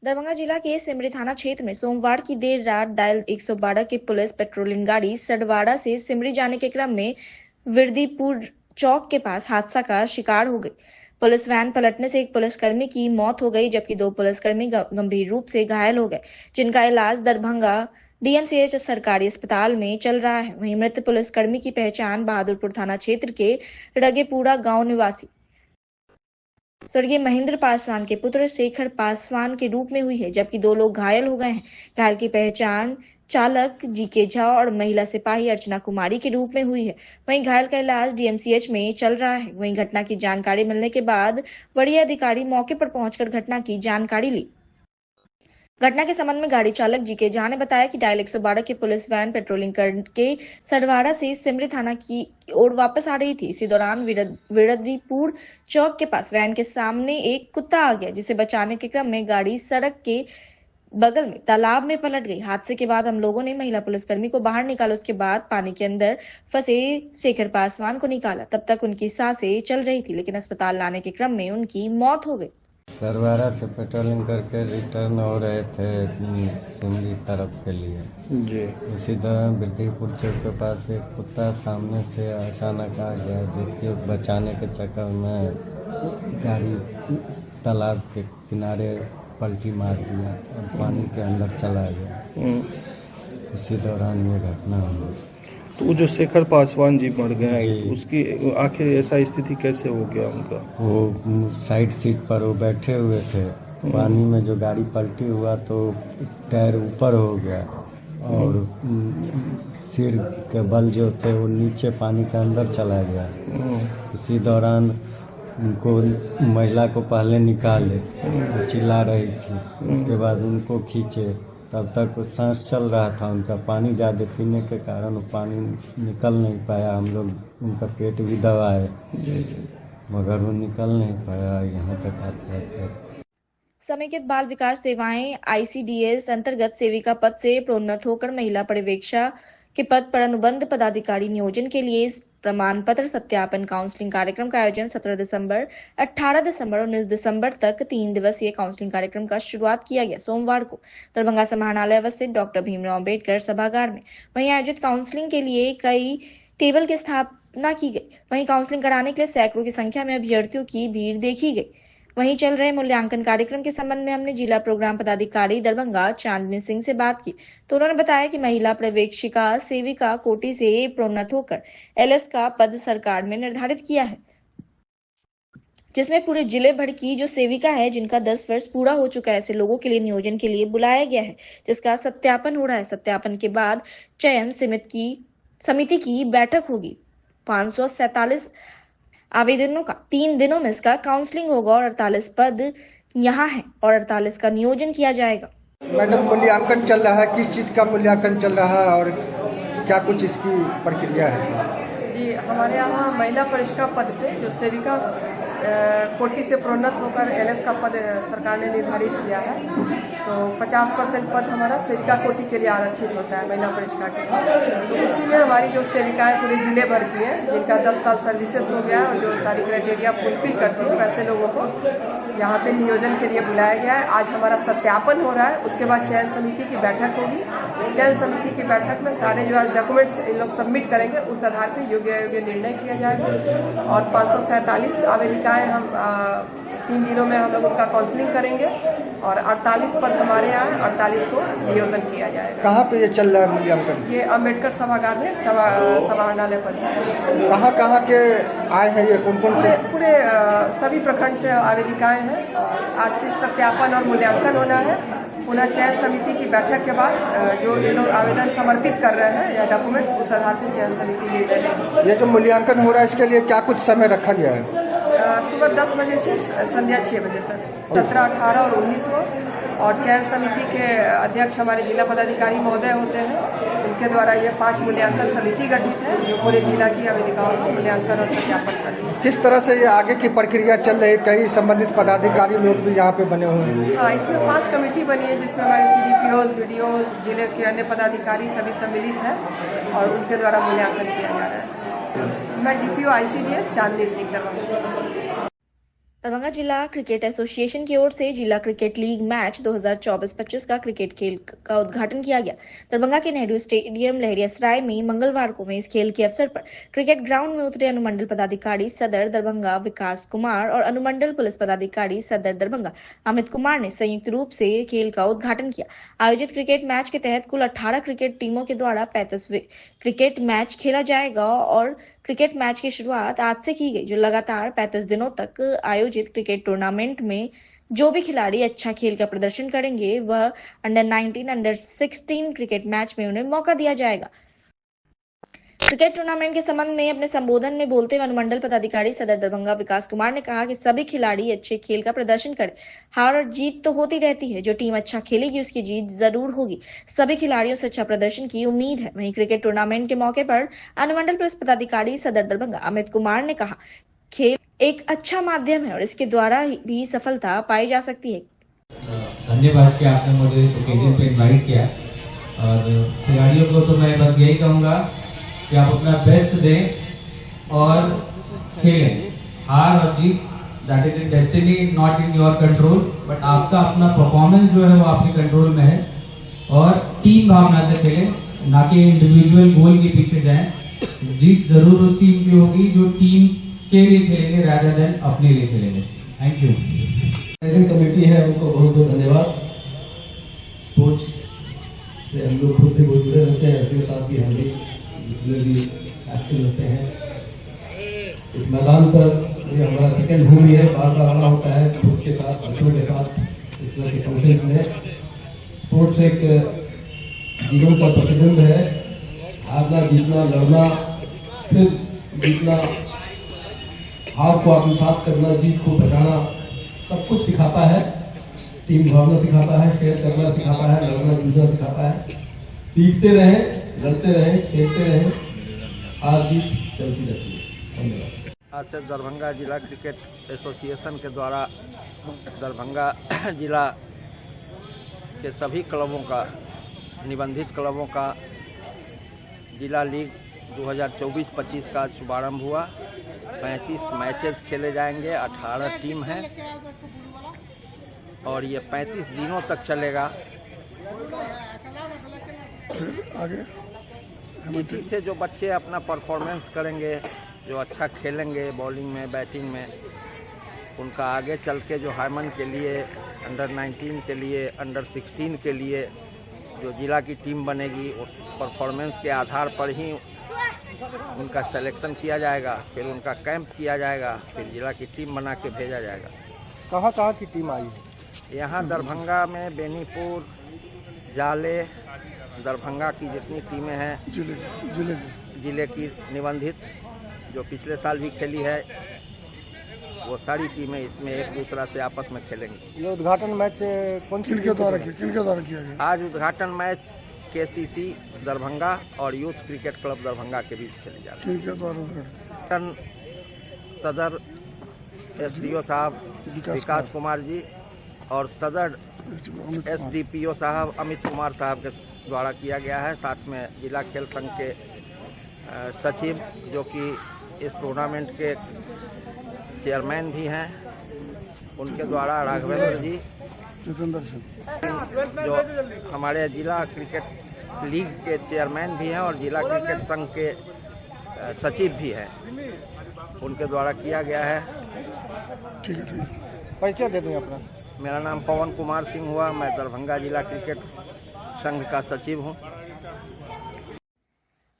दरभंगा जिला के सिमरी थाना क्षेत्र में सोमवार की देर रात डायल 112 की पुलिस पेट्रोलिंग गाड़ी सडवाड़ा से सिमरी जाने के क्रम में विरदीपुर चौक के पास हादसा का शिकार हो गई। पुलिस वैन पलटने से एक पुलिसकर्मी की मौत हो गई, जबकि दो पुलिसकर्मी गंभीर रूप से घायल हो गए, जिनका इलाज दरभंगा डीएमसीएच सरकारी अस्पताल में चल रहा है। वहीं मृत पुलिसकर्मी की पहचान बहादुरपुर थाना क्षेत्र के रगेपुरा गांव निवासी स्वर्गीय महेंद्र पासवान के पुत्र शेखर पासवान के रूप में हुई है, जबकि दो लोग घायल हो गए हैं। घायल की पहचान चालक जीके झा और महिला सिपाही अर्चना कुमारी के रूप में हुई है। वहीं घायल का इलाज डीएमसीएच में चल रहा है। वहीं घटना की जानकारी मिलने के बाद वरीय अधिकारी मौके पर पहुंचकर घटना की जानकारी ली। घटना के संबंध में गाड़ी चालक जीके झा ने बताया कि डायल 112 की पुलिस वैन पेट्रोलिंग करके सडवाड़ा से सिमरी थाना की ओर वापस आ रही थी। इसी दौरान विरदीपुर चौक के पास वैन के सामने एक कुत्ता आ गया, जिसे बचाने के क्रम में गाड़ी सड़क के बगल में तालाब में पलट गई। हादसे के बाद हम लोगों ने महिला पुलिसकर्मी को बाहर निकाला। उसके बाद पानी के अंदर फंसे शेखर पासवान को निकाला। तब तक उनकी सांसें चल रही थी, लेकिन अस्पताल लाने के क्रम में उनकी मौत हो गई। सरवारा से पेट्रोलिंग करके रिटर्न हो रहे थे सिमरी तरफ के लिए जी। उसी दौरान विरदीपुर चौक के पास एक कुत्ता सामने से अचानक आ गया, जिसके बचाने के चक्कर में गाड़ी तालाब के किनारे पलटी मार दिया और पानी के अंदर चला गया। उसी दौरान ये घटना हुई। तो वो जो शेखर पासवान जी मर गए हैं, उसकी आखिर ऐसा स्थिति कैसे हो गया उनका? वो साइड सीट पर वो बैठे हुए थे, पानी में जो गाड़ी पलटी हुआ तो टायर ऊपर हो गया और सिर के बल जो थे वो नीचे पानी के अंदर चला गया। इसी दौरान उनको महिला को पहले निकाले, चिल्ला रही थी, उसके बाद उनको खींचे। तब तक सांस चल रहा था उनका, पानी ज़्यादा पीने के कारण वो पानी निकल नहीं पाया। हम लोग उनका पेट भी दबाए मगर वो निकल नहीं पाया। यहाँ तक आते समेकित बाल विकास सेवाएं आईसीडीएस अंतर्गत सेविका पद से प्रोन्नत होकर महिला पर्यवेक्षिका के पद पर अनुबंध पदाधिकारी नियोजन के लिए प्रमाण पत्र सत्यापन काउंसलिंग कार्यक्रम का आयोजन 17 दिसंबर, 18 दिसंबर और 19 दिसंबर तक 3 दिवसीय काउंसलिंग कार्यक्रम का शुरुआत किया गया। सोमवार को दरभंगा समाहरणालय अवस्थित डॉक्टर भीमराव अम्बेडकर सभागार में वहीं आयोजित काउंसलिंग के लिए कई टेबल की स्थापना की गई। वहीं काउंसलिंग कराने के लिए सैकड़ों की संख्या में अभ्यर्थियों की भीड़ देखी गई। वहीं चल रहे मूल्यांकन कार्यक्रम के संबंध में हमने जिला प्रोग्राम पदाधिकारी दरभंगा चांदनी सिंह से बात की, तो उन्होंने बताया कि महिला पर्यवेक्षिका सेविका कोटि से प्रोन्नत होकर एलएस का पद सरकार में निर्धारित किया है, जिसमें पूरे जिले भर की जो सेविका है जिनका 10 वर्ष पूरा हो चुका है, ऐसे लोगों के लिए नियोजन के लिए बुलाया गया है, जिसका सत्यापन हो रहा है। सत्यापन के बाद चयन समिति की बैठक होगी। 547 आवेदनों का 3 दिनों में इसका काउंसलिंग होगा और 48 पद यहाँ है और 48 का नियोजन किया जाएगा। मैडम, मूल्यांकन चल रहा है, किस चीज का मूल्यांकन चल रहा है और क्या कुछ इसकी प्रक्रिया है? जी, हमारे यहाँ महिला परिष्कार पद पे जो सेविका कोटि से प्रोन्नत होकर एलएस का पद सरकार ने निर्धारित किया है, तो 50% पद हमारा सेविका कोटि के लिए आरक्षित होता है महिला परिष्कार के लिए। तो उसी में हमारी जो सेविकाएं पूरे जिले भर की हैं, जिनका 10 साल सर्विसेज हो गया है और जो सारी क्राइटेरिया फुलफिल करती है, वैसे लोगों को यहाँ पे नियोजन के लिए बुलाया गया है। आज हमारा सत्यापन हो रहा है, उसके बाद चयन समिति की बैठक होगी। चयन समिति की बैठक में सारे जो डॉक्यूमेंट्स इन लोग सबमिट करेंगे, उस आधार पर योग्य निर्णय किया जाएगा। और 547 आवेदिकाएं हम 3 दिनों में हम लोग उनका काउंसलिंग करेंगे और 48 पद हमारे यहाँ 48 को नियोजन किया जाएगा। कहाँ पे ये चल रहा है मूल्यांकन? ये अम्बेडकर सभागार में समाहरणालय पर। कहाँ के आए हैं ये, कौन कौन से? पूरे सभी प्रखंड से आवेदिकाएं हैं। आज से सत्यापन और मूल्यांकन होना है। पुनः चयन समिति की बैठक के बाद जो लोग आवेदन समर्पित कर रहे हैं या डॉक्यूमेंट्स, उस आधार पर चयन समिति निर्णय लेगी। ये जो मूल्यांकन हो रहा है, इसके लिए क्या कुछ समय रखा गया है? सुबह 10 बजे से संध्या 6 बजे तक, 17, 18 और 19 को। और चयन समिति के अध्यक्ष हमारे जिला पदाधिकारी महोदय होते हैं, उनके द्वारा ये 5 मूल्यांकन समिति गठित है जो पूरे जिला की आवेदिकाओं को मूल्यांकन और सत्यापन करती है। किस तरह से ये आगे की प्रक्रिया चल रही है? कई संबंधित पदाधिकारी लोग भी यहाँ पे बने हुए हैं। हाँ, इसमें 5 कमेटी बनी है, जिसमें हमारे CDPOs, BDOs, जिले के अन्य पदाधिकारी सभी सम्मिलित हैं और उनके द्वारा मूल्यांकन किया जा रहा है। मैं DPO ICDS चांदनी सिंह। दरभंगा जिला क्रिकेट एसोसिएशन की ओर से जिला क्रिकेट लीग मैच 2024-25 का क्रिकेट खेल का उद्घाटन किया गया। दरभंगा के नेहरू स्टेडियम लहरियासराय में मंगलवार को इस खेल के अवसर पर क्रिकेट ग्राउंड में उतरे अनुमंडल पदाधिकारी सदर दरभंगा विकास कुमार और अनुमंडल पुलिस पदाधिकारी सदर दरभंगा अमित कुमार ने संयुक्त रूप से खेल का उद्घाटन किया। आयोजित क्रिकेट मैच के तहत कुल 18 क्रिकेट टीमों के द्वारा 35 क्रिकेट मैच खेला जाएगा और क्रिकेट मैच की शुरुआत आज से की गई, जो लगातार 35 दिनों तक आयोजित क्रिकेट टूर्नामेंट में जो भी खिलाड़ी अच्छा खेल का प्रदर्शन करेंगे वह अंडर 19, अंडर 16 क्रिकेट मैच में उन्हें मौका दिया जाएगा। क्रिकेट टूर्नामेंट के संबंध में अपने संबोधन में बोलते हुए अनुमंडल पदाधिकारी सदर दरभंगा विकास कुमार ने कहा कि सभी खिलाड़ी अच्छे खेल का प्रदर्शन करें। हार और जीत तो होती रहती है, जो टीम अच्छा खेलेगी उसकी जीत जरूर होगी। सभी खिलाड़ियों से अच्छा प्रदर्शन की उम्मीद है। वहीं क्रिकेट टूर्नामेंट के मौके पर अनुमंडल पुलिस पदाधिकारी सदर दरभंगा अमित कुमार ने कहा, खेल एक अच्छा माध्यम है और इसके द्वारा भी सफलता पाई जा सकती है। धन्यवाद कि आपने मुझे इस ओकेजन पे इनवाइट किया और खिलाड़ियों को तो मैं बस यही कहूँगा कि आप अपना बेस्ट दें और खेलें। हार और जीत that is in destiny, not in your control, but आपका अपना परफॉर्मेंस जो है वो आपके कंट्रोल में है और टीम भावना से खेलें, ना कि इंडिविजुअल गोल के पीछे जाएं। जीत जरूर उस टीम की होगी जो टीम के लिए खेलेंगे रादर देन अपने लिए खेलेंगे। Thank you. मैनेजिंग कमेटी है उनको बहुत बहुत धन्यवाद। स्पोर्ट्स से हम लोग खुद भी बहुत जुड़े रहते हैं, एसडीओ साहब भी हम भी एक्टिव रहते हैं। इस मैदान पर ये हमारा सेकंड भूमि है, बार बार आना होता है खुद के साथ, बच्चों के साथ इस तरह के फंक्शंस में। स्पोर्ट्स एक जीवन का प्रतिबिंब है। हारना, जीतना, लड़ना, फिर जीतना, हार को आत्मसात करना, जीत को बचाना, सब कुछ सिखाता है। टीम भावना सिखाता है, फेयर करना सिखाता है, लड़ना जूझना सिखाता है। सीखते रहें, लड़ते रहें, खेलते रहें, हार जीत चलती रहती है। धन्यवाद। आज से दरभंगा जिला क्रिकेट एसोसिएशन के द्वारा दरभंगा जिला के सभी क्लबों का, निबंधित क्लबों का जिला लीग 2024-25 का शुभारंभ हुआ। 35 मैचेस खेले जाएंगे, 18 टीम हैं और ये 35 दिनों तक चलेगा। आगे इसी से जो बच्चे अपना परफॉर्मेंस करेंगे, जो अच्छा खेलेंगे बॉलिंग में, बैटिंग में, उनका आगे चल के जो हाईमन के लिए, अंडर 19 के लिए, अंडर 16 के लिए जो जिला की टीम बनेगी, परफॉर्मेंस के आधार पर ही उनका सिलेक्शन किया जाएगा, फिर उनका कैंप किया जाएगा, फिर जिला की टीम बना के भेजा जाएगा। कहाँ की टीम आई है? यहाँ दरभंगा में बेनीपुर, जाले, दरभंगा की जितनी टीमें हैं जिले की निबंधित, जो पिछले साल भी खेली है, वो सारी टीमें इसमें एक दूसरा से आपस में खेलेंगी। ये उद्घाटन मैच कौन सी के द्वारा किया गया? आज उद्घाटन मैच केसीसी दरभंगा और यूथ क्रिकेट क्लब दरभंगा के बीच खेले जा रहे हैं। सदर एसडीओ साहब विकास कुमार जी और सदर एसडीपीओ साहब अमित कुमार साहब के द्वारा किया गया है। साथ में जिला खेल संघ के सचिव, जो कि इस टूर्नामेंट के चेयरमैन भी हैं, उनके द्वारा राघवेंद्र जी, जो हमारे जिला क्रिकेट लीग के चेयरमैन भी हैं और जिला क्रिकेट संघ के सचिव भी हैं, उनके द्वारा किया गया है। ठीक है। परिचय दे दें अपना। मेरा नाम पवन कुमार सिंह हुआ, मैं दरभंगा जिला क्रिकेट संघ का सचिव हूँ।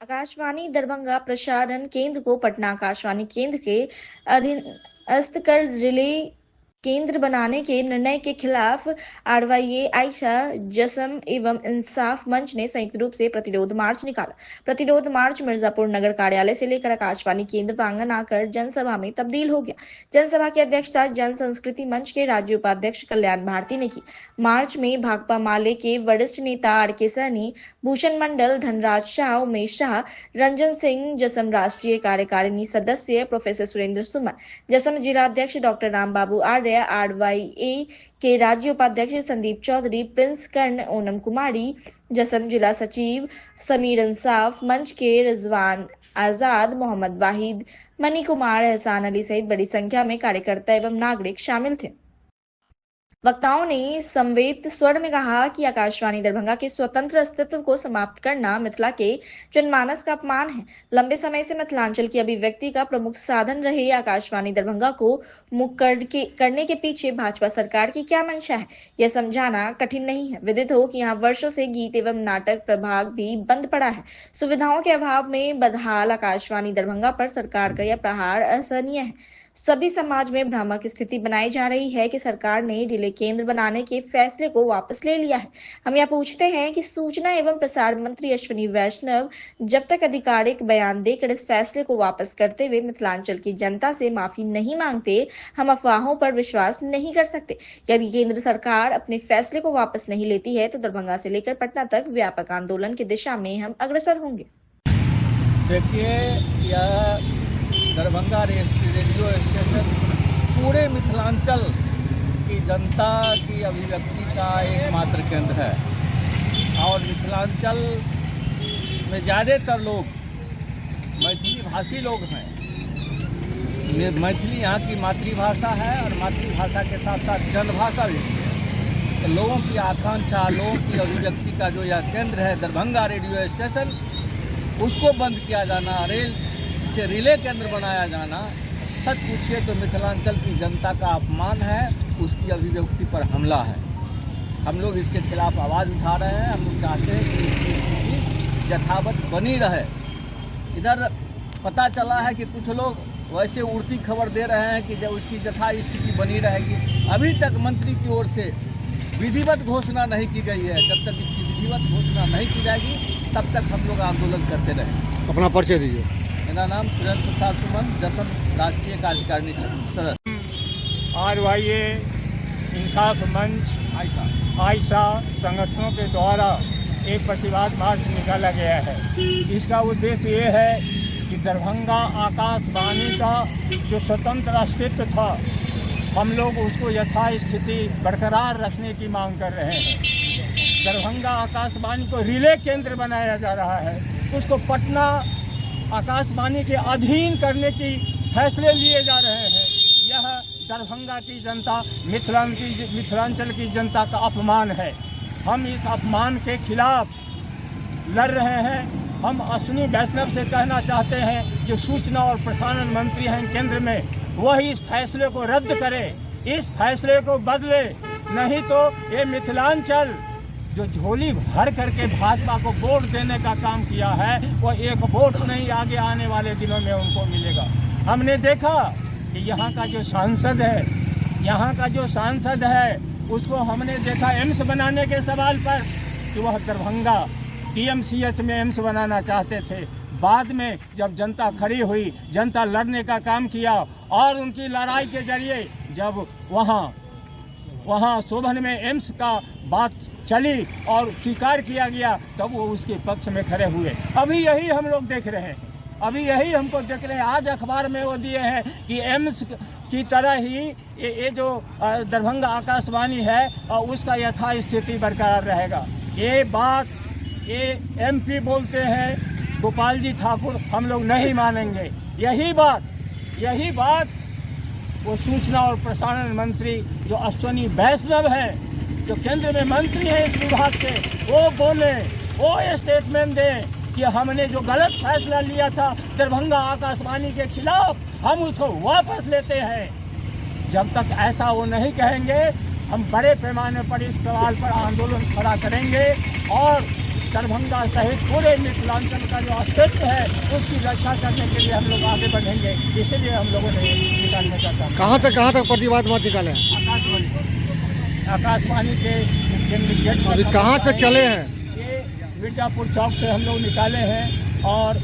आकाशवाणी दरभंगा प्रसारण केंद्र को पटना आकाशवाणी केंद्र के अधीनस्थ कर रिले केंद्र बनाने के निर्णय के खिलाफ आरवाईए, आयशा, जसम एवं इंसाफ मंच ने संयुक्त रूप से प्रतिरोध मार्च निकाला। प्रतिरोध मार्च मिर्जापुर नगर कार्यालय से लेकर आकाशवाणी केंद्र प्रांगण आकर जनसभा में तब्दील हो गया। जनसभा की अध्यक्षता जन संस्कृति मंच के राज्य उपाध्यक्ष कल्याण भारती ने की। मार्च में भाकपा माले के वरिष्ठ नेता आर.के. सहनी, भूषण मंडल, धनराज शाह, उमेश शाह, रंजन सिंह, जसम राष्ट्रीय कार्यकारिणी सदस्य प्रोफेसर सुरेंद्र सुमन, जसम जिलाध्यक्ष डॉक्टर रामबाबू आर्य, आरवाईए के राज्य उपाध्यक्ष संदीप चौधरी, प्रिंस कर्ण, ओनम कुमारी, जसम जिला सचिव समीर इंसाफ मंच के रिजवान आजाद, मोहम्मद वाहिद, मनी कुमार, एहसान अली सहित बड़ी संख्या में कार्यकर्ता एवं नागरिक शामिल थे। वक्ताओं ने समवेत स्वर में कहा कि आकाशवाणी दरभंगा के स्वतंत्र अस्तित्व को समाप्त करना मिथिला के जनमानस का अपमान है। लंबे समय से मिथिलांचल की अभिव्यक्ति का प्रमुख साधन रहे आकाशवाणी दरभंगा को मुक्त करने के पीछे भाजपा सरकार की क्या मंशा है, यह समझाना कठिन नहीं है। विदित हो कि यहाँ वर्षों से गीत एवं नाटक प्रभाग भी बंद पड़ा है। सुविधाओं के अभाव में बदहाल आकाशवाणी दरभंगा पर सरकार का यह प्रहार असहनीय है। सभी समाज में भ्रामक स्थिति बनाई जा रही है कि सरकार ने रिले केंद्र बनाने के फैसले को वापस ले लिया है। हम यह पूछते हैं कि सूचना एवं प्रसारण मंत्री अश्विनी वैष्णव जब तक आधिकारिक बयान देकर इस फैसले को वापस करते हुए मिथिलांचल की जनता से माफी नहीं मांगते, हम अफवाहों पर विश्वास नहीं कर सकते। यदि केंद्र सरकार अपने फैसले को वापस नहीं लेती है तो दरभंगा से लेकर पटना तक व्यापक आंदोलन की दिशा में हम अग्रसर होंगे। देखिए, यह दरभंगा रेडियो स्टेशन पूरे मिथिलांचल की जनता की अभिव्यक्ति का एकमात्र केंद्र है और मिथिलांचल में ज़्यादातर लोग मैथिली भाषी लोग हैं। मैथिली यहाँ की मातृभाषा है और मातृभाषा के साथ साथ जनभाषा भी है। तो लोगों की आकांक्षा, लोगों की अभिव्यक्ति का जो यह केंद्र है दरभंगा रेडियो स्टेशन, उसको बंद किया जाना, रिले केंद्र बनाया जाना, सच पूछिए तो मिथिलांचल की जनता का अपमान है, उसकी अभिव्यक्ति पर हमला है। हम लोग इसके खिलाफ आवाज़ उठा रहे हैं। हम लोग चाहते हैं कि इसकी स्थिति यथावत बनी रहे। इधर पता चला है कि कुछ लोग वैसे उड़ती खबर दे रहे हैं कि जब उसकी यथा स्थिति बनी रहेगी। अभी तक मंत्री की ओर से विधिवत घोषणा नहीं की गई है। जब तक इसकी विधिवत घोषणा नहीं की जाएगी तब तक हम लोग आंदोलन करते रहेंगे। अपना परिचय दीजिए। मेरा नाम सुरेंद्र प्रसाद सुमन, दसम राष्ट्रीय कार्यकारिणी सदस्य। RYA इंसाफ मंच आयशा संगठनों के द्वारा एक प्रतिवाद मार्च निकाला गया है। इसका उद्देश्य ये है कि दरभंगा आकाशवाणी का जो स्वतंत्र अस्तित्व था, हम लोग उसको यथास्थिति बरकरार रखने की मांग कर रहे हैं। दरभंगा आकाशवाणी को रिले केंद्र बनाया जा रहा है, उसको पटना आकाशवाणी के अधीन करने की फैसले लिए जा रहे हैं। यह दरभंगा की जनता, मिथिलांचल की जनता का अपमान है। हम इस अपमान के खिलाफ लड़ रहे हैं। हम अश्विनी वैष्णव से कहना चाहते हैं जो सूचना और प्रसारण मंत्री हैं केंद्र में, वह इस फैसले को रद्द करे, इस फैसले को बदले, नहीं तो ये मिथिलांचल जो झोली भर करके भाजपा को वोट देने का काम किया है, वो एक वोट नहीं आगे आने वाले दिनों में उनको मिलेगा। हमने देखा कि यहाँ का जो सांसद है, उसको हमने देखा एम्स बनाने के सवाल पर कि वह दरभंगा TMCH में एम्स बनाना चाहते थे। बाद में जब जनता खड़ी हुई, जनता लड़ने का काम किया और उनकी लड़ाई के जरिए जब वहाँ शोभन में एम्स का बात चली और स्वीकार किया गया, तब वो उसके पक्ष में खड़े हुए। अभी यही हम लोग देख रहे हैं, अभी यही हमको देख रहे हैं। आज अखबार में वो दिए हैं कि एम्स की तरह ही ये जो दरभंगा आकाशवाणी है और उसका यथास्थिति बरकरार रहेगा। ये बात ये MP बोलते हैं गोपाल जी ठाकुर, हम लोग नहीं मानेंगे। यही बात वो सूचना और प्रसारण मंत्री जो अश्विनी वैष्णव है, जो केंद्र में मंत्री है इस विभाग के, वो बोले, वो स्टेटमेंट दें कि हमने जो गलत फैसला लिया था दरभंगा आकाशवाणी के खिलाफ, हम उसको वापस लेते हैं। जब तक ऐसा वो नहीं कहेंगे, हम बड़े पैमाने पर इस सवाल पर आंदोलन खड़ा करेंगे और दरभंगा सहित पूरे मिथिलांचल का जो अस्तित्व है उसकी रक्षा करने के लिए हम लोग आगे बढ़ेंगे। इसलिए हम लोगों ने निकालने का काम। कहाँ तक प्रतिवाद मार्च निकाले हैं? आकाशवाणी के गेट अभी कहाँ से चले हैं? ये मिर्जापुर चौक से हम लोग निकाले हैं और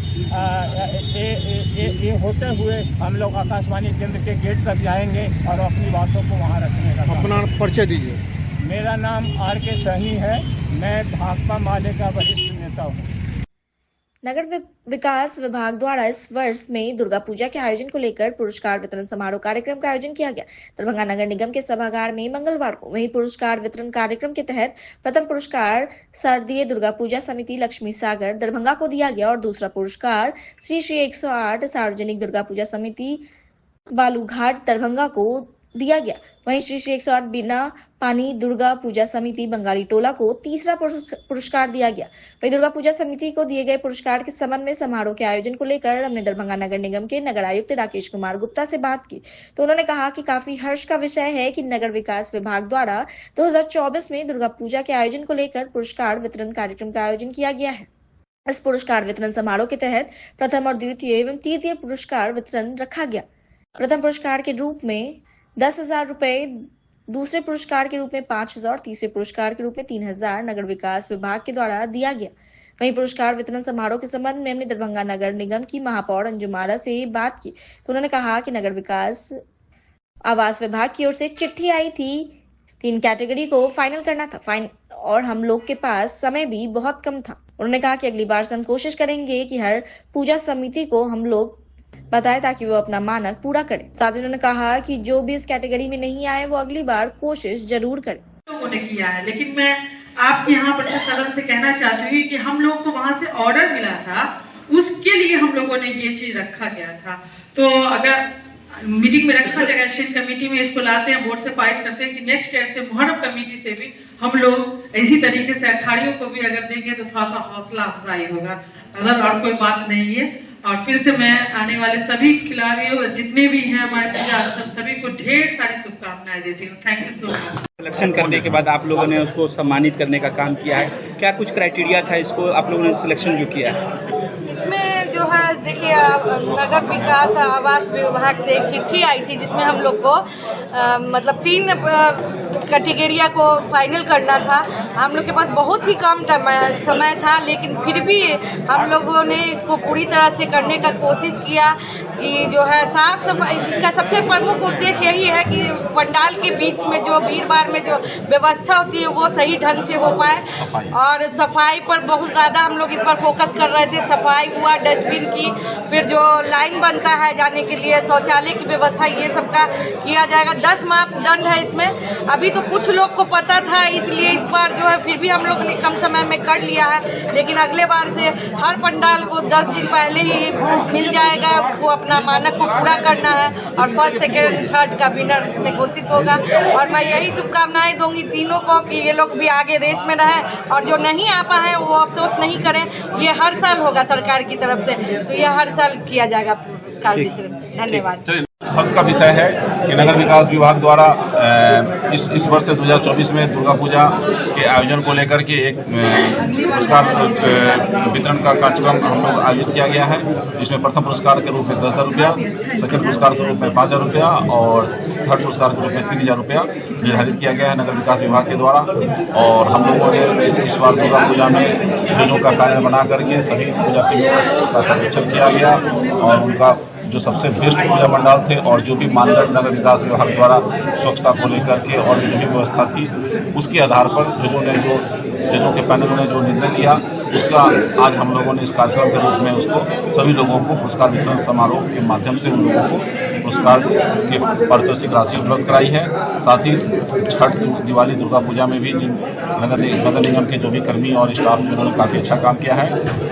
ये होते हुए हम लोग आकाशवाणी केंद्र के गेट तक जाएंगे और अपनी बातों को वहाँ रखने का। अपना परिचय दीजिए। मेरा नाम RK सही है, मैं भाकपा माले का वरिष्ठ नेता हूँ। नगर विकास विभाग द्वारा इस वर्ष में दुर्गा पूजा के आयोजन को लेकर पुरस्कार वितरण समारोह कार्यक्रम का आयोजन किया गया। दरभंगा नगर निगम के सभागार में मंगलवार को वही पुरस्कार वितरण कार्यक्रम के तहत प्रथम पुरस्कार शारदीय दुर्गा पूजा समिति लक्ष्मी सागर दरभंगा को दिया गया और दूसरा पुरस्कार श्री 108 सार्वजनिक दुर्गा पूजा समिति बालूघाट दरभंगा को दिया गया। वहीं श्री 108 बिना पानी दुर्गा पूजा समिति बंगाली टोला को तीसरा पुरस्कार दिया गया। वहीं दुर्गा पूजा समिति को दिए गए पुरस्कार के संबंध में समारोह के आयोजन को लेकर हमने दरभंगा नगर निगम के नगर आयुक्त राकेश कुमार गुप्ता से बात की तो उन्होंने कहा कि काफी हर्ष का विषय है कि नगर विकास विभाग द्वारा 2024 में दुर्गा पूजा के आयोजन को लेकर पुरस्कार वितरण कार्यक्रम का आयोजन किया गया है। इस पुरस्कार वितरण समारोह के तहत प्रथम और द्वितीय एवं तृतीय पुरस्कार वितरण रखा गया। प्रथम पुरस्कार के रूप में 10,000 रुपए, दूसरे पुरस्कार के रूप में 5,000, तीसरे पुरस्कार के रूप में 3,000 नगर विकास विभाग के द्वारा दिया गया। वहीं पुरस्कार वितरण समारोह के संबंध में हमने दरभंगा नगर निगम की महापौर अंजुम आरा से बात की तो उन्होंने कहा कि नगर विकास आवास विभाग की ओर से चिट्ठी आई थी, 3 कैटेगरी को फाइनल करना था और हम लोग के पास समय भी बहुत कम था। उन्होंने कहा कि अगली बार से हम कोशिश करेंगे कि हर पूजा समिति को हम लोग बताएं ताकि वो अपना मानक पूरा करें। साथ ही उन्होंने कहा कि जो भी इस कैटेगरी में नहीं आए वो अगली बार कोशिश जरूर करें। लोगों ने किया है, लेकिन मैं आपके यहाँ पर सदन से कहना चाहती हूँ कि हम लोग को वहाँ से ऑर्डर मिला था, उसके लिए हम लोगों ने ये चीज रखा गया था। तो अगर मीटिंग में रखा जाएगा, स्टेट कमेटी में इसको लाते हैं, बोर्ड से फाइट करते हैं कि नेक्स्ट ईयर से मुहर्रम कमेटी से भी हम लोग इसी तरीके से अखाड़ियों को भी अगर देंगे तो थोड़ा सा हौसला अफजाई होगा, अगर और कोई बात नहीं है। और फिर से मैं आने वाले सभी खिलाड़ियों जितने भी हैं हमारे पूजा स्थल सभी को ढेर सारी शुभकामनाएं देती हूँ। Thank you so much. Selection करने के बाद आप लोगों ने उसको सम्मानित करने का काम किया है, क्या कुछ क्राइटेरिया था इसको आप लोगों ने सिलेक्शन जो किया है? इसमें जो है देखिए नगर विकास आवास विभाग से एक चिट्ठी आई थी जिसमें हम लोग को मतलब 3 कैटेगरिया को फाइनल करना था। हम लोग के पास बहुत ही कम समय था, लेकिन फिर भी हम लोगों ने इसको पूरी तरह से करने का कोशिश किया कि जो है साफ सफाई, इसका सबसे प्रमुख उद्देश्य यही है कि पंडाल के बीच में जो भीड़ भाड़ में जो व्यवस्था होती है वो सही ढंग से हो पाए और सफाई पर बहुत ज़्यादा हम लोग इस पर फोकस कर रहे थे। सफाई हुआ, डस्टबिन की, फिर जो लाइन बनता है जाने के लिए, शौचालय की व्यवस्था, ये सब का किया जाएगा। 10 मापदंड है इसमें। अभी तो कुछ लोग को पता था, इसलिए इस बार जो है फिर भी हम लोग ने कम समय में कर लिया है, लेकिन अगले बार से हर पंडाल को 10 दिन पहले ही मिल जाएगा, उसको अपना मानक को पूरा करना है और फर्स्ट सेकेंड थर्ड का विनर इसमें घोषित होगा। और मैं यही शुभकामनाएं दूंगी तीनों को कि ये लोग भी आगे रेस में रहें और जो नहीं आ पाए वो अफसोस नहीं करें। ये हर साल होगा सरकार की तरफ से, तो ये हर साल किया जाएगा पुरस्कार वितरण। धन्यवाद। हर्ष का विषय है कि नगर विकास विभाग द्वारा इस वर्ष 2024 में दुर्गा पूजा के आयोजन को लेकर के एक पुरस्कार वितरण का कार्यक्रम हम लोग आयोजित किया गया है, जिसमें प्रथम पुरस्कार के रूप में 10,000 रुपया, सेकंड पुरस्कार के रूप में 5,000 रुपया और थर्ड पुरस्कार के रूप में 3,000 रुपया निर्धारित किया गया है नगर विकास विभाग के द्वारा। और हम लोगों ने इस बार दुर्गा पूजा में जजों का कार्य बना करके सभी पूजा के का सर्वेक्षण किया गया और उनका जो सबसे बेस्ट पूजा पंडाल थे और जो भी मानदंड नगर विकास विभाग द्वारा स्वच्छता को लेकर के और जो भी व्यवस्था थी उसके आधार पर जजों के पैनल ने जो निर्णय लिया उसका आज हम लोगों ने इस कार्यक्रम के रूप में उसको सभी लोगों को पुरस्कार वितरण समारोह के माध्यम से उन लोगों को पुरस्कार की पारितोषिक राशि उपलब्ध कराई है। साथ ही छठ, दिवाली, दुर्गा पूजा में भी जिन नगर निगम के जो भी कर्मी और स्टाफ जिन्होंने काफ़ी अच्छा काम किया है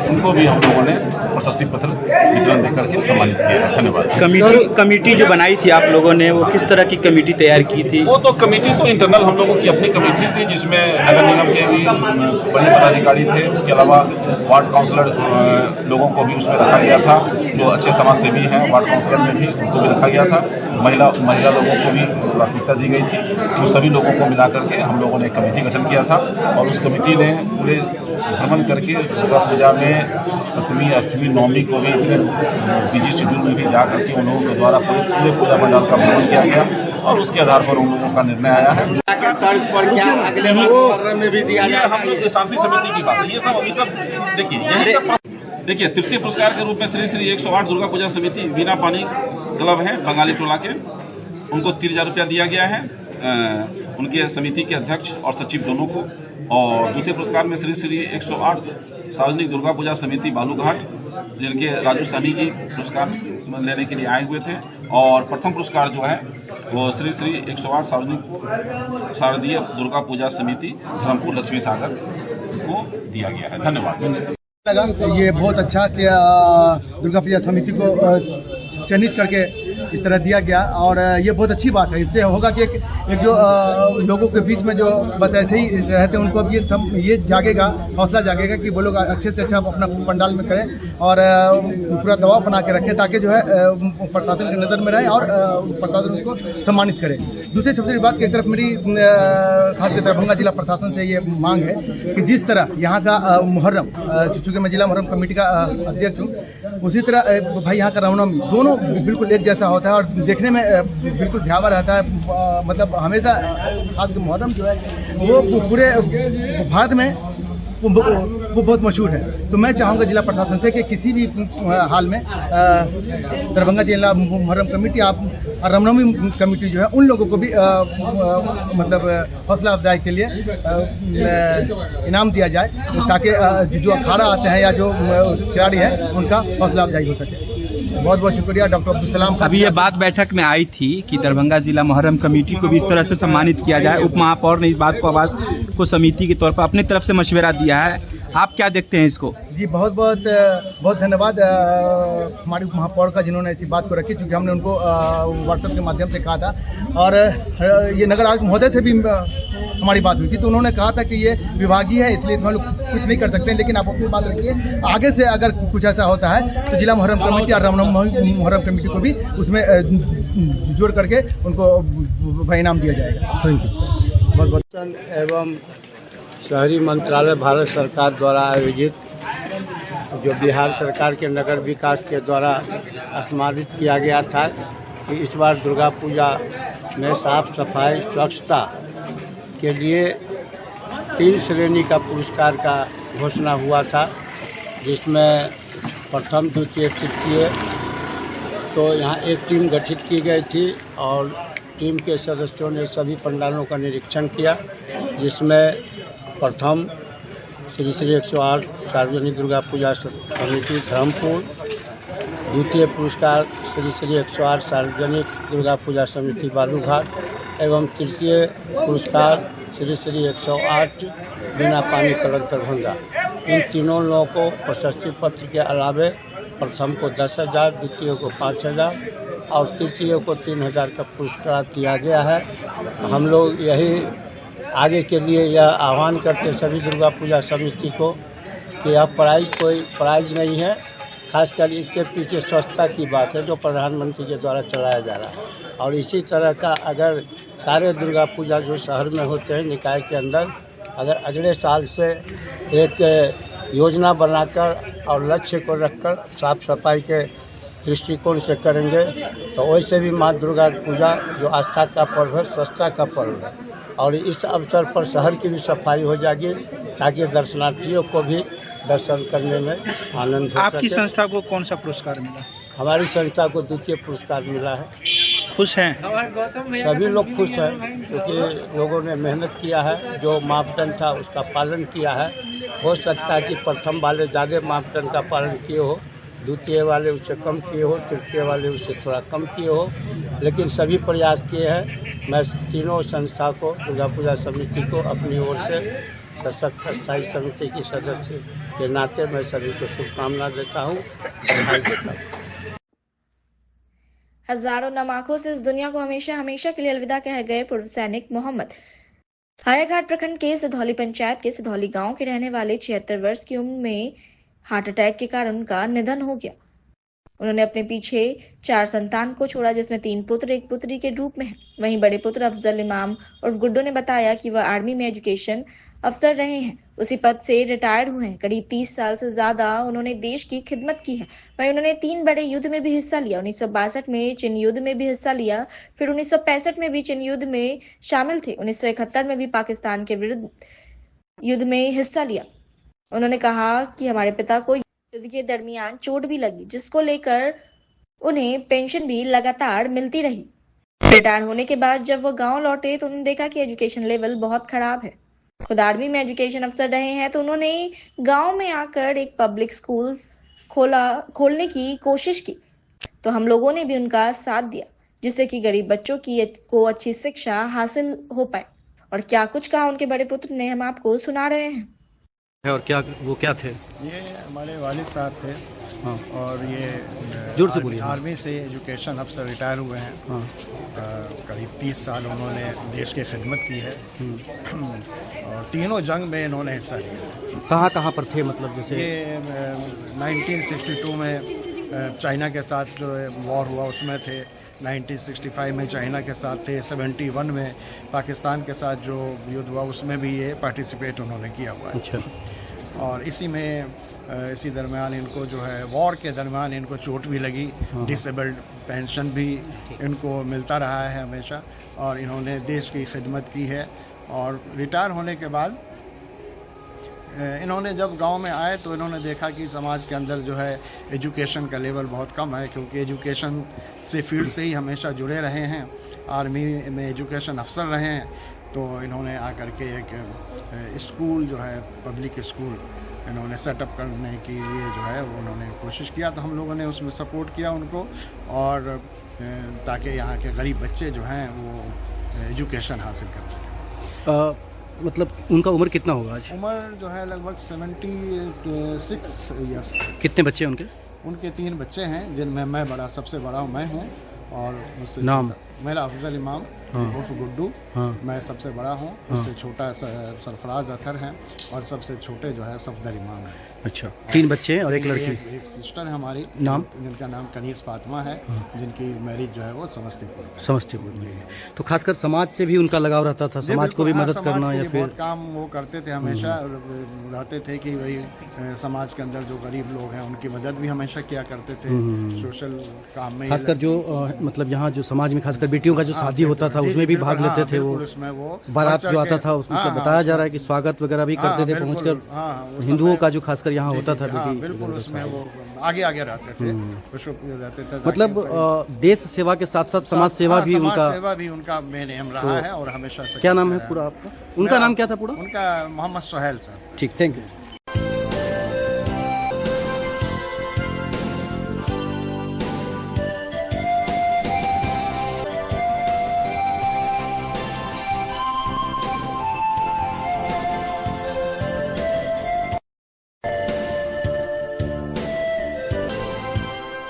उनको भी हम लोगों ने प्रशस्ति पत्र वितरण देकर के सम्मानित किया। धन्यवाद। कमेटी जो बनाई थी आप लोगों ने, वो किस तरह की कमेटी तैयार की थी? वो तो कमेटी तो इंटरनल हम लोगों की अपनी कमेटी थी, जिसमें नगर निगम के भी बड़े पदाधिकारी थे, उसके अलावा वार्ड काउंसलर लोगों को भी उसमें रखा गया था, जो अच्छे समाज सेवी हैं वार्ड काउंसलर में भी उनको भी रखा गया था, महिला लोगों को भी प्राथमिकता दी गई थी। तो सभी लोगों को मिला करके हम लोगों ने एक कमेटी गठन किया था और उस कमेटी ने पूरे भ्रमण करके दुर्गा पूजा में 7वीं, 8वीं, 9वीं को भी बिजी शेड्यूल में भी जा करके उन लोगों के द्वारा पूरे पूजा पंडाल का भ्रमण किया गया और उसके आधार पर उन लोगों का निर्णय आया है। शांति समिति की बात है, ये सब देखिए तृतीय पुरस्कार के रूप में श्री 108 दुर्गा पूजा समिति बिना पानी क्लब है बंगाली टोला के, उनको 3,000 रुपया दिया गया है, उनके समिति के अध्यक्ष और सचिव दोनों को। और द्वितीय पुरस्कार में श्री 108 सार्वजनिक दुर्गा पूजा समिति बालूघाट, जिनके राजू सनी जी पुरस्कार लेने के लिए आए हुए थे। और प्रथम पुरस्कार जो है वो श्री श्री 108 सार्वजनिक शारदीय दुर्गा पूजा समिति धर्मपुर लक्ष्मी सागर को दिया गया है। धन्यवाद। लगा ये बहुत अच्छा कि दुर्गा पूजा समिति को चयनित करके इस तरह दिया गया, और ये बहुत अच्छी बात है। इससे होगा कि एक जो लोगों के बीच में जो बस ऐसे ही रहते हैं, उनको अब ये जागेगा, हौसला जागेगा कि वो लोग अच्छे से अच्छा अपना पंडाल में करें और पूरा दबाव बना के रखें, ताकि जो है प्रशासन की नज़र में रहे और प्रशासन उसको सम्मानित करे। दूसरी सबसे बड़ी बात की तरफ मेरी खासकर दरभंगा जिला प्रशासन से ये मांग है कि जिस तरह यहाँ का मुहर्रम, चूँकि मैं जिला मुहर्रम कमेटी का अध्यक्ष हूँ, उसी तरह भाई यहाँ का रामनवमी दोनों बिल्कुल एक जैसा होता है और देखने में बिल्कुल भयावह रहता है। मतलब हमेशा खासकर मुहर्रम जो है वो पूरे भारत में वो बहुत मशहूर है। तो मैं चाहूँगा जिला प्रशासन से कि किसी भी हाल में दरभंगा जिला मुहर्रम कमेटी आप रामनवमी कमेटी जो है उन लोगों को भी मतलब हौसला अफजाई के लिए इनाम दिया जाए, ताकि जो अखाड़ा आते हैं या जो खिलाड़ी है उनका हौसला अफजाई हो सके। बहुत बहुत शुक्रिया डॉक्टर अब्दुल सलाम। अभी ये बात बैठक में आई थी कि दरभंगा जिला मुहर्रम कमेटी को भी इस तरह से सम्मानित किया जाए। उप महापौर ने इस बात को आवाज़ को समिति के तौर पर अपनी तरफ से मशवरा दिया है, आप क्या देखते हैं इसको? जी बहुत बहुत धन्यवाद हमारे उप महापौर का, जिन्होंने ऐसी बात को रखी, क्योंकि हमने उनको व्हाट्सएप के माध्यम से कहा था और ये नगर आयुक्त महोदय से भी हमारी बात हुई थी, तो उन्होंने कहा था कि ये विभागीय है, इसलिए हम लोग कुछ नहीं कर सकते, लेकिन आप अपनी बात रखिए। आगे से अगर कुछ ऐसा होता है तो जिला मुहर्रम कमेटी और रामनवमी मुहर्रम कमेटी को भी उसमें जोड़ करके उनको इनाम दिया जाएगा। Thank you. बहुत बहुत एवं शहरी मंत्रालय भारत सरकार द्वारा आयोजित जो बिहार सरकार के नगर विकास के द्वारा सम्मानित किया गया था कि इस बार दुर्गा पूजा में साफ सफाई स्वच्छता के लिए 3 श्रेणी का पुरस्कार का घोषणा हुआ था, जिसमें प्रथम, द्वितीय, तृतीय। तो यहाँ एक टीम गठित की गई थी और टीम के सदस्यों ने सभी पंडालों का निरीक्षण किया, जिसमें प्रथम श्री श्री 108 सार्वजनिक दुर्गा पूजा समिति धर्मपुर, द्वितीय पुरस्कार श्री श्री 108 सार्वजनिक दुर्गा पूजा समिति बालूघाट एवं तृतीय पुरस्कार श्री श्री 108 बिना पानी कलर दरभंगा। इन तीनों लोगों को प्रशस्ति पत्र के अलावे प्रथम को 10,000, द्वितीय को 5,000 और तृतीय को 3,000 का पुरस्कार दिया गया है। हम लोग यही आगे के लिए यह आह्वान करते सभी दुर्गा पूजा समिति को कि यह कोई प्राइज नहीं है, खासकर इसके पीछे स्वच्छता की बात है जो प्रधानमंत्री के द्वारा चलाया जा रहा है। और इसी तरह का अगर सारे दुर्गा पूजा जो शहर में होते हैं निकाय के अंदर, अगर अगले साल से एक योजना बनाकर और लक्ष्य को रखकर साफ सफाई के दृष्टिकोण से करेंगे तो वैसे भी माँ दुर्गा पूजा जो आस्था का पर्व है, स्वच्छता का पर्व है और इस अवसर पर शहर की भी सफाई हो जाएगी ताकि दर्शनार्थियों को भी दर्शन करने में आनंद हो। आपकी संस्था को कौन सा पुरस्कार मिला? हमारी संस्था को द्वितीय पुरस्कार मिला है। खुश हैं? सभी लोग खुश हैं क्योंकि लोगों ने मेहनत किया है, जो मापदंड था उसका पालन किया है। हो सकता है कि प्रथम वाले ज़्यादा मापदंड का पालन किए हो, द्वितीय वाले उससे कम किए हो, तृतीय वाले उससे थोड़ा कम किए हो, लेकिन सभी प्रयास किए हैं। मैं तीनों संस्था को, दुर्गा पूजा समिति को अपनी ओर से सशक्त स्थायी समिति की सदस्य के नाते मैं सभी को शुभकामना देता हूँ, बधाई देता हूँ। हजारों नम आंखों से इस दुनिया को हमेशा हमेशा के लिए अलविदा कह गए पूर्व सैनिक मोहम्मद। हायाघाट प्रखंड के सिधौली पंचायत के सिधौली गांव के रहने वाले 76 वर्ष की उम्र में हार्ट अटैक के कारण उनका निधन हो गया। उन्होंने अपने पीछे 4 संतान को छोड़ा, जिसमें 3 पुत्र 1 पुत्री के रूप में है। वहीं बड़े पुत्र अफजल इमाम और गुड्डू ने बताया कि वह आर्मी में एजुकेशन अफसर रहे हैं, उसी पद से रिटायर्ड हुए हैं। करीब 30 साल से ज्यादा उन्होंने देश की खिदमत की है। वहीं उन्होंने 3 बड़े युद्ध में भी हिस्सा लिया। 1962 में चीन युद्ध में भी हिस्सा लिया, फिर 1965 में भी चीन युद्ध में शामिल थे। 1971 में भी पाकिस्तान के विरुद्ध युद्ध में हिस्सा लिया। उन्होंने कहा कि हमारे पिता को युद्ध के दरमियान चोट भी लगी, जिसको लेकर उन्हें पेंशन भी लगातार मिलती रही। रिटायर होने के बाद जब वो गांव लौटे तो उन्होंने देखा कि एजुकेशन लेवल बहुत खराब है। खुद आर्मी में एजुकेशन अफसर रहे हैं तो उन्होंने गांव में आकर एक पब्लिक स्कूल खोलने की कोशिश की, तो हम लोगों ने भी उनका साथ दिया, जिससे कि गरीब बच्चों को अच्छी शिक्षा हासिल हो पाए। और क्या कुछ कहा उनके बड़े पुत्र ने, हम आपको सुना रहे हैं। और क्या वो क्या थे? ये हमारे वालिद साहब थे। हाँ। और ये जोर से बोलिए। आर्मी से एजुकेशन अफसर रिटायर हुए हैं। हाँ। करीब 30 साल उन्होंने देश की खिदमत की है और तीनों जंग में इन्होंने हिस्सा लिया। कहाँ पर थे, मतलब जैसे? ये 1962 में चाइना के साथ जो वॉर हुआ उसमें थे, 1965 में चाइना के साथ थे, 71 में पाकिस्तान के साथ जो युद्ध हुआ उसमें भी ये पार्टिसिपेट उन्होंने किया हुआ है। अच्छा। और इसी दरमियान इनको जो है वॉर के दरमियान इनको चोट भी लगी, डिसेबल्ड पेंशन भी इनको मिलता रहा है हमेशा, और इन्होंने देश की खिदमत की है। और रिटायर होने के बाद इन्होंने जब गांव में आए तो इन्होंने देखा कि समाज के अंदर जो है एजुकेशन का लेवल बहुत कम है, क्योंकि एजुकेशन से फील्ड से ही हमेशा जुड़े रहे हैं, आर्मी में एजुकेशन अफसर रहे हैं। तो इन्होंने आकर के एक स्कूल जो है पब्लिक स्कूल इन्होंने सेटअप करने के लिए जो है वो उन्होंने कोशिश किया, तो हम लोगों ने उसमें सपोर्ट किया उनको, और ताकि यहाँ के गरीब बच्चे जो हैं वो एजुकेशन हासिल कर सकें। मतलब उनका उम्र कितना होगा आज? उम्र जो है लगभग 76 ईयर्स। कितने बच्चे हैं उनके? उनके 3 बच्चे हैं, जिनमें मैं सबसे बड़ा मैं हूँ। और नाम? मेरा अफजल इमाम उर्फ गुड्डू। हाँ। मैं सबसे बड़ा हूँ। उससे छोटा सरफराज अतर है और सबसे छोटे जो है सफदर इमाम है। अच्छा। 3 बच्चे हैं और एक लड़की? एक सिस्टर है हमारी। नाम? जिनका नाम कनीज फातिमा है। हाँ। जिनकी मैरिज जो है वो समस्तीपुर में है। तो खासकर समाज से भी उनका लगाव रहता था, समाज को भी मदद करना, या फिर बहुत काम वो करते थे हमेशा, रहते थे कि वही समाज के अंदर जो गरीब लोग हैं उनकी मदद भी हमेशा किया करते थे, सोशल काम में। खासकर जो मतलब यहाँ जो समाज में खासकर बेटियों का जो शादी होता था उसमें भी भाग लेते थे। वो बारात जो आता था उसमें बताया जा रहा है कि स्वागत वगैरह भी करते थे पहुँचकर। हिंदुओं का जो खासकर यहाँ होता था बिल्कुल उसमें वो आगे रहते थे, रहते थे। मतलब देश सेवा के साथ साथ समाज सेवा भी उनका मेन एम रहा है और हमेशा से। क्या नाम है पूरा आपका? उनका नाम क्या था पूरा? उनका मोहम्मद सोहेल साहब। ठीक, थैंक यू।